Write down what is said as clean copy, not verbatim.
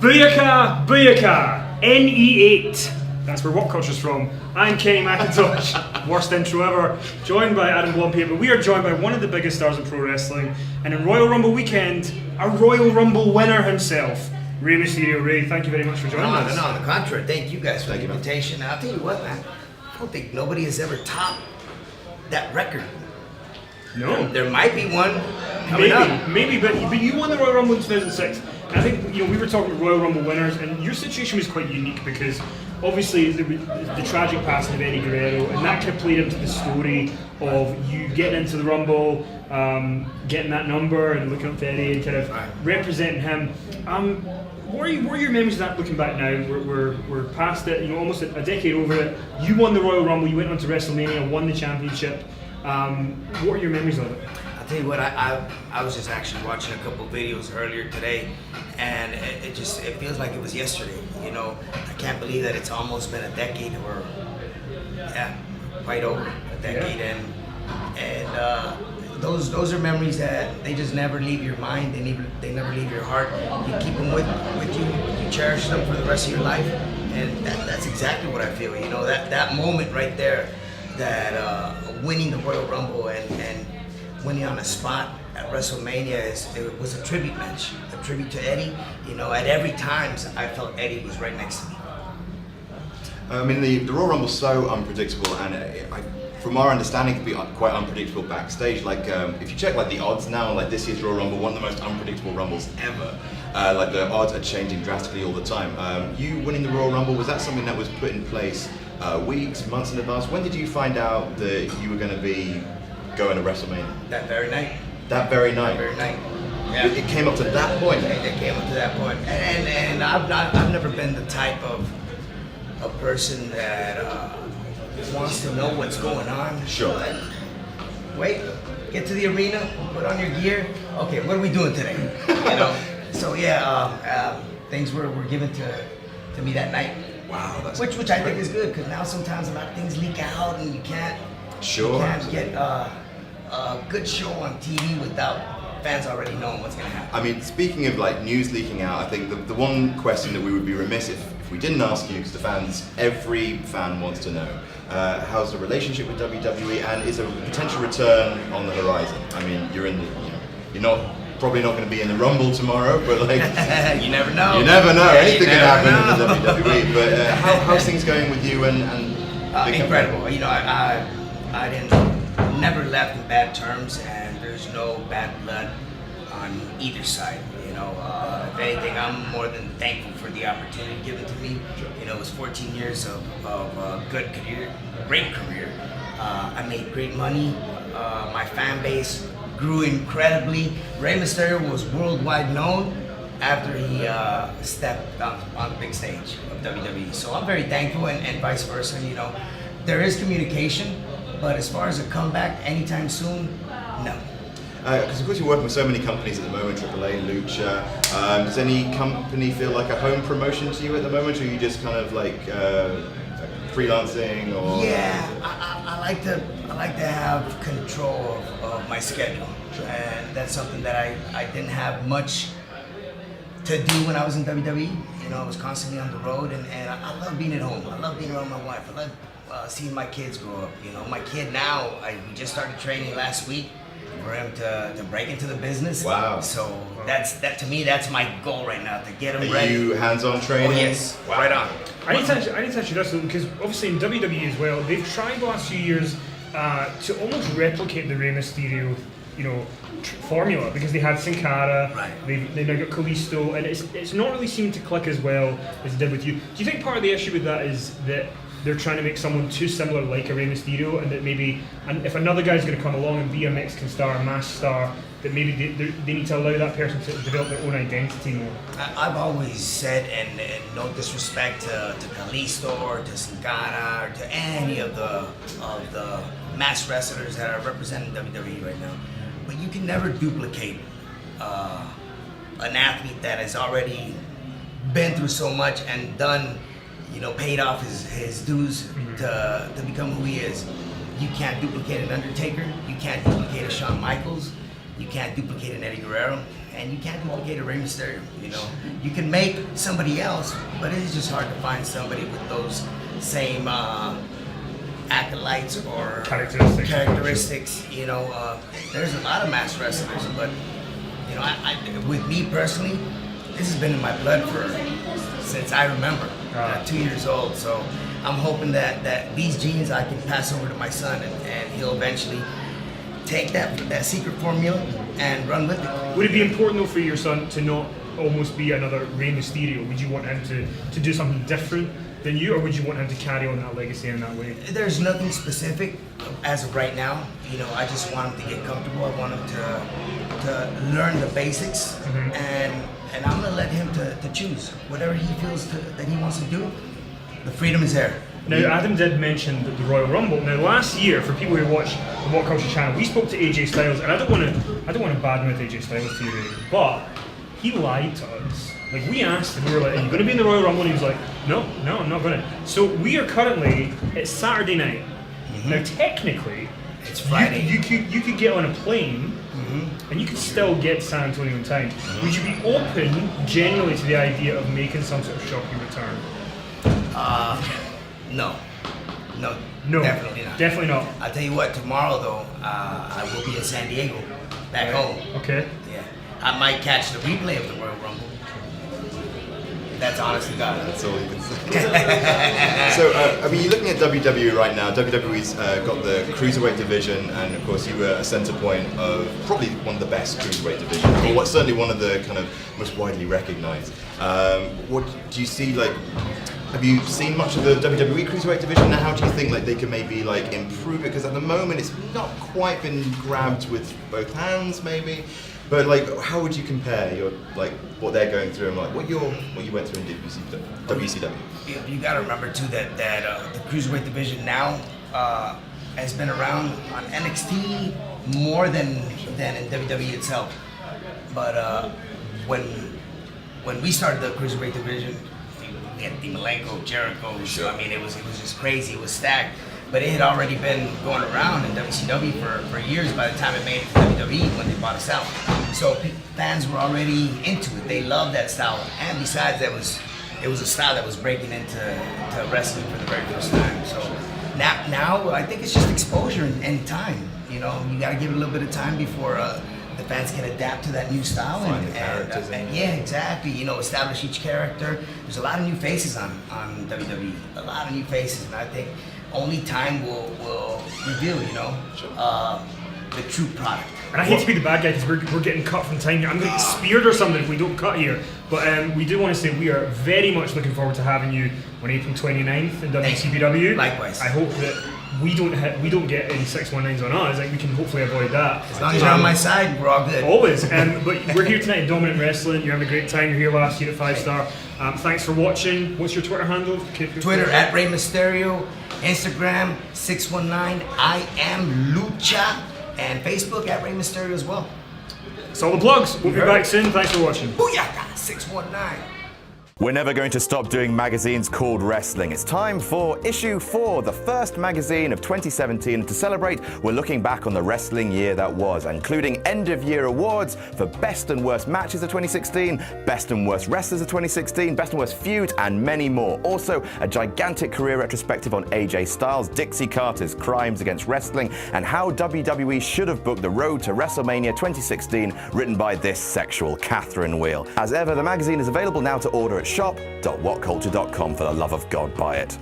Booyaka, booyaka, NE8. That's where What Culture's from. I'm Kenny McIntosh, worst intro ever, joined by Adam Blompier, but we are joined by one of the biggest stars in pro wrestling, and in Royal Rumble weekend, a Royal Rumble winner himself, Rey Mysterio. Ray, thank you very much for joining us. No, on the contrary, thank you guys for the invitation. I'll tell you what, man, I don't think nobody has ever topped that record. No. There might be one coming up. Maybe, but you won the Royal Rumble in 2006. I think, we were talking about Royal Rumble winners, and your situation was quite unique because obviously the tragic passing of Eddie Guerrero, and that kind of played into the story of you getting into the Rumble, getting that number and looking up to Eddie and kind of representing him. What are your memories of that looking back now? We're past it, almost a decade over it. You won the Royal Rumble, you went on to WrestleMania, won the championship. What are your memories of it? I'll tell you what, I was just actually watching a couple videos earlier today, and it feels like it was yesterday. I can't believe that it's almost been a decade, or quite over a decade, and those are memories that they just never leave your mind. They never leave your heart. You keep them with you. You cherish them for the rest of your life, and that's exactly what I feel. That moment right there, that winning the Royal Rumble and winning on the spot at WrestleMania it was a tribute match, a tribute to Eddie. At every times I felt Eddie was right next to me. I mean, the Royal Rumble's so unpredictable, and from our understanding, it can be quite unpredictable backstage. Like, if you check the odds now, this year's Royal Rumble, one of the most unpredictable Rumbles ever. The odds are changing drastically all the time. You winning the Royal Rumble, was that something that was put in place weeks, months in advance? When did you find out that you were going to be going to WrestleMania? That very night. That very night. Yeah. It came up to that point. It came up to that point, and I've never been the type of a person that wants to know what's going on. Sure. Wait, get to the arena, put on your gear. Okay, what are we doing today? So things were given to me that night. Wow, that's which I think is good, because now sometimes a lot of things leak out and you can't get a good show on TV without fans already knowing what's going to happen. I mean, speaking of news leaking out, I think the one question that we would be remiss if we didn't ask you, because every fan wants to know, how's the relationship with WWE, and is a potential return on the horizon? I mean, you're probably not going to be in the Rumble tomorrow, but you never know. You never know. Yeah, Anything can happen in the WWE. But how's things going with you and incredible. I never left in bad terms, and there's no bad blood on either side. If anything, I'm more than thankful for the opportunity given to me. It was 14 years of good career, great career. I made great money. My fan base grew incredibly. Rey Mysterio was worldwide known after he stepped on the big stage of WWE. So I'm very thankful, and vice versa. There is communication, but as far as a comeback anytime soon, no. Because of course you're working with so many companies at the moment, AAA, Lucha. Does any company feel like a home promotion to you at the moment, or are you just kind of freelancing? Or yeah, I like to have control of my schedule, and that's something that I didn't have much to do when I was in WWE. I was constantly on the road, and I love being at home. I love being around my wife. I love seeing my kids grow up. My kid now, we just started training last week for him to break into the business. Wow. So that to me, that's my goal right now, to get him ready. Are you hands-on training? Oh, yes. Wow. Right on. I need to ask you this, because obviously in WWE as well, they've tried the last few years to almost replicate the Rey Mysterio, formula, because they had Sin Cara, right. They now got Kalisto, and it's not really seeming to click as well as it did with you. Do you think part of the issue with that is that they're trying to make someone too similar like a Rey Mysterio, and that maybe, and if another guy's going to come along and be a Mexican star, a mass star, that maybe they need to allow that person to develop their own identity more? I've always said, and no disrespect to Kalisto or to Sin Cara or to any of the mass wrestlers that are representing WWE right now, but you can never duplicate an athlete that has already been through so much and done, paid off his dues to become who he is. You can't duplicate an Undertaker. You can't duplicate a Shawn Michaels. You can't duplicate an Eddie Guerrero. and you can't duplicate a Rey Mysterio. You know, you can make somebody else, but it is just hard to find somebody with those same acolytes or characteristics. You know, there's a lot of masked wrestlers, but you know, with me personally, this has been in my blood since I remember. 2 years old, so I'm hoping that these genes I can pass over to my son, and he'll eventually take that secret formula and run with it. Would it be important though for your son to not almost be another Rey Mysterio? Would you want him to do something different than you, or would you want him to carry on that legacy in that way? There's nothing specific as of right now. You know, I just want him to get comfortable. I want him to learn the basics, and I'm gonna let him to choose whatever he feels that he wants to do. The freedom is there. Now, Adam did mention the Royal Rumble. Now, last year, for people who watch the What Culture channel, we spoke to AJ Styles, and I don't want to badmouth AJ Styles to you, but he lied to us. Like, we asked him, we were like, "Are you going to be in the Royal Rumble?" And he was like, "No, I'm not going to." So we are currently, it's Saturday night. Now, technically, it's Friday. You could get on a plane. And you could still get to San Antonio in time. Would you be open, generally, to the idea of making some sort of shocking return? No, definitely not. Definitely not. I'll tell you what, tomorrow though, I will be in San Diego, back home. Okay. Yeah, I might catch the replay of the Royal Rumble. That's honest to God. That's all you can say. So, I mean, you're looking at WWE right now. WWE's got the Cruiserweight division, and of course you were a center point of probably one of the best Cruiserweight divisions, or what's certainly one of the kind of most widely recognized. What do you see, like, have you seen much of the WWE Cruiserweight division? Now, how do you think like they can maybe like improve it? Because at the moment it's not quite been grabbed with both hands, maybe. But like, how would you compare your like what they're going through and like what you went through in WCW? You got to remember too that the Cruiserweight division now has been around on NXT more than in WWE itself. But when we started the Cruiserweight division, we had Malenko, Jericho. So I mean, it was just crazy. It was stacked. But it had already been going around in WCW for years by the time it made it to WWE when they bought us out. So fans were already into it. They loved that style. And besides, it was a style that was breaking into wrestling for the very first time. So now I think it's just exposure and time. You know, you got to give it a little bit of time before the fans can adapt to that new style. And yeah, exactly. You know, establish each character. There's a lot of new faces on WWE. A lot of new faces, and I think only time will reveal, you know, the true product. And I hate to be the bad guy because we're getting cut from time here. I'm going to get speared or something if we don't cut here. But we do want to say we are very much looking forward to having you on April 29th in WCW. Likewise. I hope that we don't get any 619s on us. Like, we can hopefully avoid that. As long as you're on my side, we're all good. Always. But we're here tonight at Dominant Wrestling. You're having a great time. You're here last year at 5 Star. Thanks for watching. What's your Twitter handle? Twitter at Rey Mysterio. Instagram 619 I am Lucha, and Facebook at Rey Mysterio as well. That's all the plugs. We'll be back soon. Thanks for watching. Booyaka 619. We're never going to stop doing magazines called wrestling. It's time for issue 4, the first magazine of 2017. And to celebrate, we're looking back on the wrestling year that was, including end-of-year awards for best and worst matches of 2016, best and worst wrestlers of 2016, best and worst feuds, and many more. Also, a gigantic career retrospective on AJ Styles, Dixie Carter's crimes against wrestling, and how WWE should have booked the road to WrestleMania 2016, written by this sexual Catherine Wheel. As ever, the magazine is available now to order at shop.whatculture.com. For the love of God, buy it.